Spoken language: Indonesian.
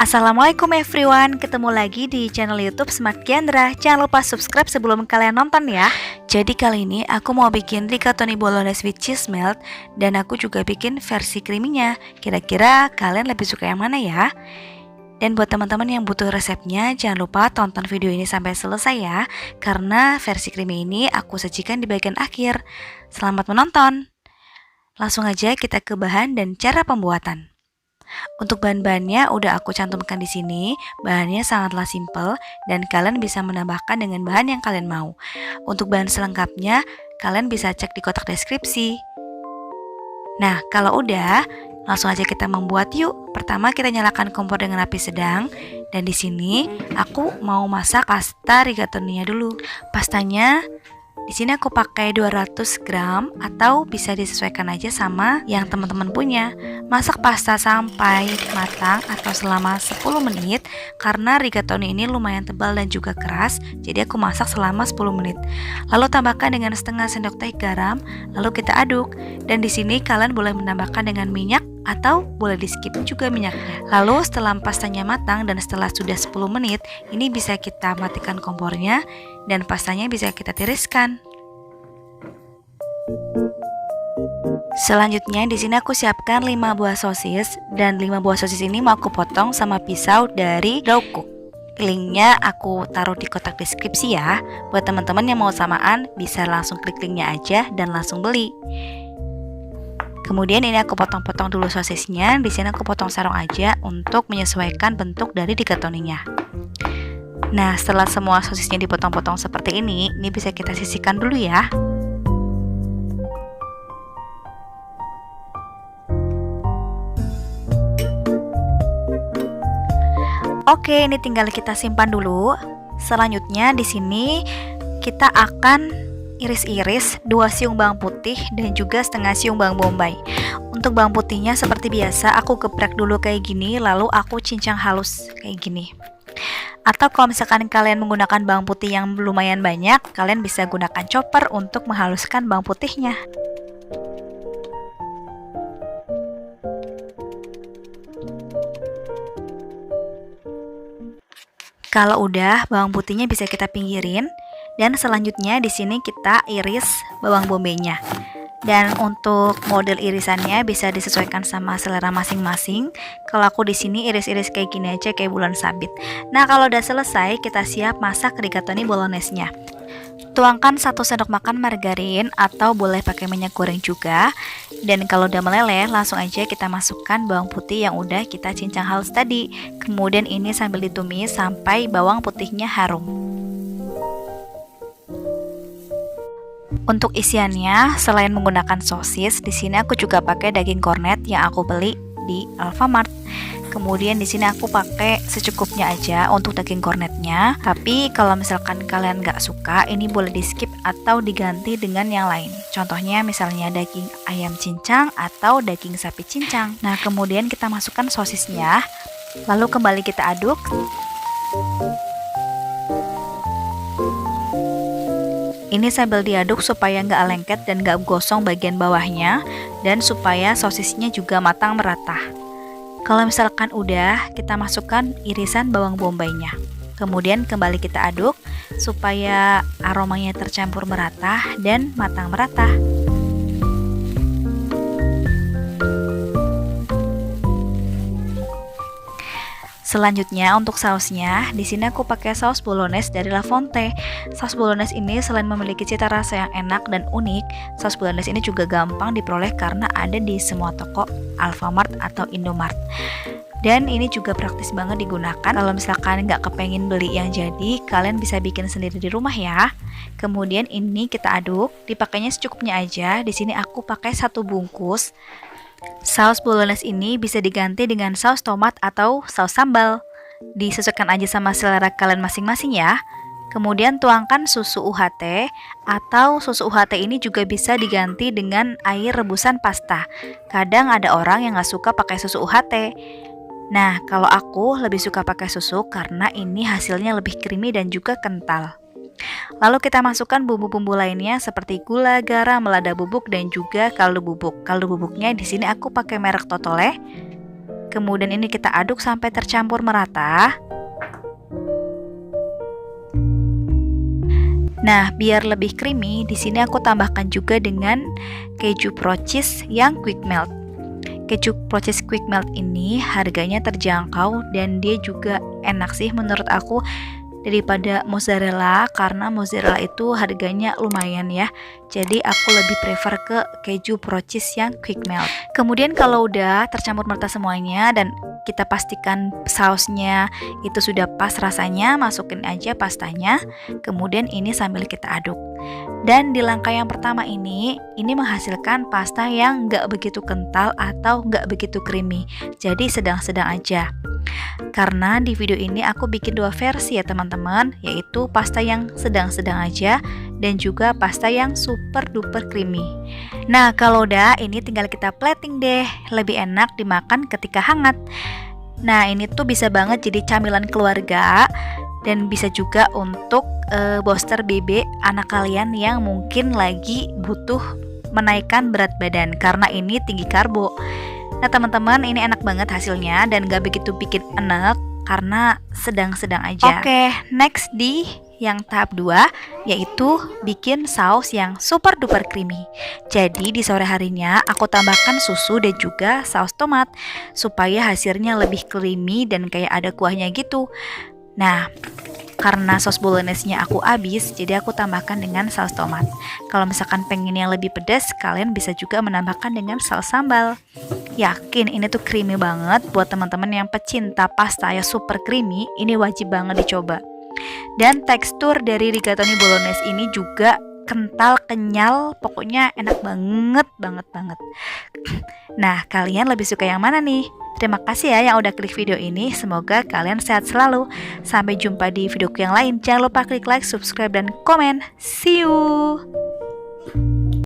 Assalamualaikum everyone, ketemu lagi di channel YouTube Smart Kiandra. Jangan lupa subscribe sebelum kalian nonton ya. Jadi kali ini aku mau bikin rigatoni bolognese with cheese melt, dan aku juga bikin versi creamy-nya. Kira-kira kalian lebih suka yang mana ya? Dan buat teman-teman yang butuh resepnya, jangan lupa tonton video ini sampai selesai ya, karena versi creamy ini aku sajikan di bagian akhir. Selamat menonton. Langsung aja kita ke bahan dan cara pembuatan. Untuk bahan-bahannya udah aku cantumkan di sini. Bahannya sangatlah simple dan kalian bisa menambahkan dengan bahan yang kalian mau. Untuk bahan selengkapnya kalian bisa cek di kotak deskripsi. Nah, kalau udah, langsung aja kita membuat yuk. Pertama kita nyalakan kompor dengan api sedang, dan di sini aku mau masak pasta rigatoninya dulu. Pastanya di sini aku pakai 200 gram atau bisa disesuaikan aja sama yang teman-teman punya. Masak pasta sampai matang atau selama 10 menit karena rigatoni ini lumayan tebal dan juga keras, jadi aku masak selama 10 menit. Lalu tambahkan dengan setengah sendok teh garam, lalu kita aduk. Dan di sini kalian boleh menambahkan dengan minyak atau boleh di skip juga minyaknya. Lalu setelah pastanya matang dan setelah sudah 10 menit, ini bisa kita matikan kompornya dan pastanya bisa kita tiriskan. Selanjutnya di sini aku siapkan 5 buah sosis, dan 5 buah sosis ini mau aku potong sama pisau dari Raw Cook. Linknya aku taruh di kotak deskripsi ya. Buat teman-teman yang mau samaan bisa langsung klik linknya aja dan langsung beli. Kemudian ini aku potong-potong dulu sosisnya. Di sini aku potong sarung aja untuk menyesuaikan bentuk dari rigatoninya. Nah, setelah semua sosisnya dipotong-potong seperti ini bisa kita sisihkan dulu ya. Oke, ini tinggal kita simpan dulu. Selanjutnya di sini kita akan iris-iris 2 siung bawang putih dan juga setengah siung bawang bombay. Untuk bawang putihnya seperti biasa aku geprek dulu kayak gini, lalu aku cincang halus kayak gini. Atau kalau misalkan kalian menggunakan bawang putih yang lumayan banyak, kalian bisa gunakan chopper untuk menghaluskan bawang putihnya. Kalau udah, bawang putihnya bisa kita pinggirin, dan selanjutnya di sini kita iris bawang bombaynya. Dan untuk model irisannya bisa disesuaikan sama selera masing-masing. Kalau aku di sini iris-iris kayak gini aja, kayak bulan sabit. Nah, kalau udah selesai, kita siap masak rigatoni bolognese-nya. Tuangkan 1 sendok makan margarin atau boleh pakai minyak goreng juga. Dan kalau udah meleleh, langsung aja kita masukkan bawang putih yang udah kita cincang halus tadi. Kemudian ini sambil ditumis sampai bawang putihnya harum. Untuk isiannya, selain menggunakan sosis, di sini aku juga pakai daging kornet yang aku beli di Alfamart. Kemudian di sini aku pakai secukupnya aja untuk daging kornetnya. Tapi kalau misalkan kalian nggak suka, ini boleh di skip atau diganti dengan yang lain. Contohnya misalnya daging ayam cincang atau daging sapi cincang. Nah, kemudian kita masukkan sosisnya, lalu kembali kita aduk. Ini sambil diaduk supaya nggak lengket dan nggak gosong bagian bawahnya, dan supaya sosisnya juga matang merata. Kalau misalkan udah, kita masukkan irisan bawang bombaynya. Kemudian kembali kita aduk supaya aromanya tercampur merata dan matang merata. Selanjutnya untuk sausnya, di sini aku pakai saus bolognese dari La Fonte. Saus bolognese ini selain memiliki cita rasa yang enak dan unik, saus bolognese ini juga gampang diperoleh karena ada di semua toko Alfamart atau Indomart. Dan ini juga praktis banget digunakan. Kalau misalkan nggak kepengen beli yang jadi, kalian bisa bikin sendiri di rumah ya. Kemudian ini kita aduk, dipakainya secukupnya aja. Di sini aku pakai 1 bungkus. Saus bolognese ini bisa diganti dengan saus tomat atau saus sambal. Disesuaikan aja sama selera kalian masing-masing ya. Kemudian tuangkan susu UHT, atau susu UHT ini juga bisa diganti dengan air rebusan pasta. Kadang ada orang yang gak suka pakai susu UHT. Nah, kalau aku lebih suka pakai susu karena ini hasilnya lebih creamy dan juga kental. Lalu kita masukkan bumbu-bumbu lainnya seperti gula, garam, lada bubuk, dan juga kaldu bubuk. Kaldu bubuknya di sini aku pakai merek Totole. Kemudian ini kita aduk sampai tercampur merata. Nah, biar lebih creamy, di sini aku tambahkan juga dengan keju pro cheese yang quick melt. Keju pro cheese quick melt ini harganya terjangkau dan dia juga enak sih menurut aku daripada mozzarella, karena mozzarella itu harganya lumayan ya. Jadi aku lebih prefer ke keju pro cheese yang quick melt. Kemudian kalau udah tercampur merata semuanya dan kita pastikan sausnya itu sudah pas rasanya, masukin aja pastanya. Kemudian ini sambil kita aduk. Dan di langkah yang pertama ini menghasilkan pasta yang nggak begitu kental atau nggak begitu creamy. Jadi sedang-sedang aja. Karena di video ini aku bikin dua versi ya teman-teman, yaitu pasta yang sedang-sedang aja dan juga pasta yang super duper creamy. Nah, kalau udah ini tinggal kita plating deh, lebih enak dimakan ketika hangat. Nah, ini tuh bisa banget jadi camilan keluarga dan bisa juga untuk booster BB anak kalian yang mungkin lagi butuh menaikkan berat badan karena ini tinggi karbo. Nah teman-teman, ini enak banget hasilnya dan gak begitu bikin enak karena sedang-sedang aja. Oke, next di yang tahap 2 yaitu bikin saus yang super duper creamy. Jadi di sore harinya aku tambahkan susu dan juga saus tomat supaya hasilnya lebih creamy dan kayak ada kuahnya gitu. Nah, karena saus bolognese-nya aku habis, jadi aku tambahkan dengan saus tomat. Kalau misalkan pengen yang lebih pedas, kalian bisa juga menambahkan dengan saus sambal. Yakin ini tuh creamy banget buat teman-teman yang pecinta pasta ya super creamy, ini wajib banget dicoba. Dan tekstur dari rigatoni bolognese ini juga kental, kenyal, pokoknya enak banget. Nah, kalian lebih suka yang mana nih? Terima kasih ya yang udah klik video ini. Semoga kalian sehat selalu. Sampai jumpa di videoku yang lain. Jangan lupa klik like, subscribe, dan komen. See you!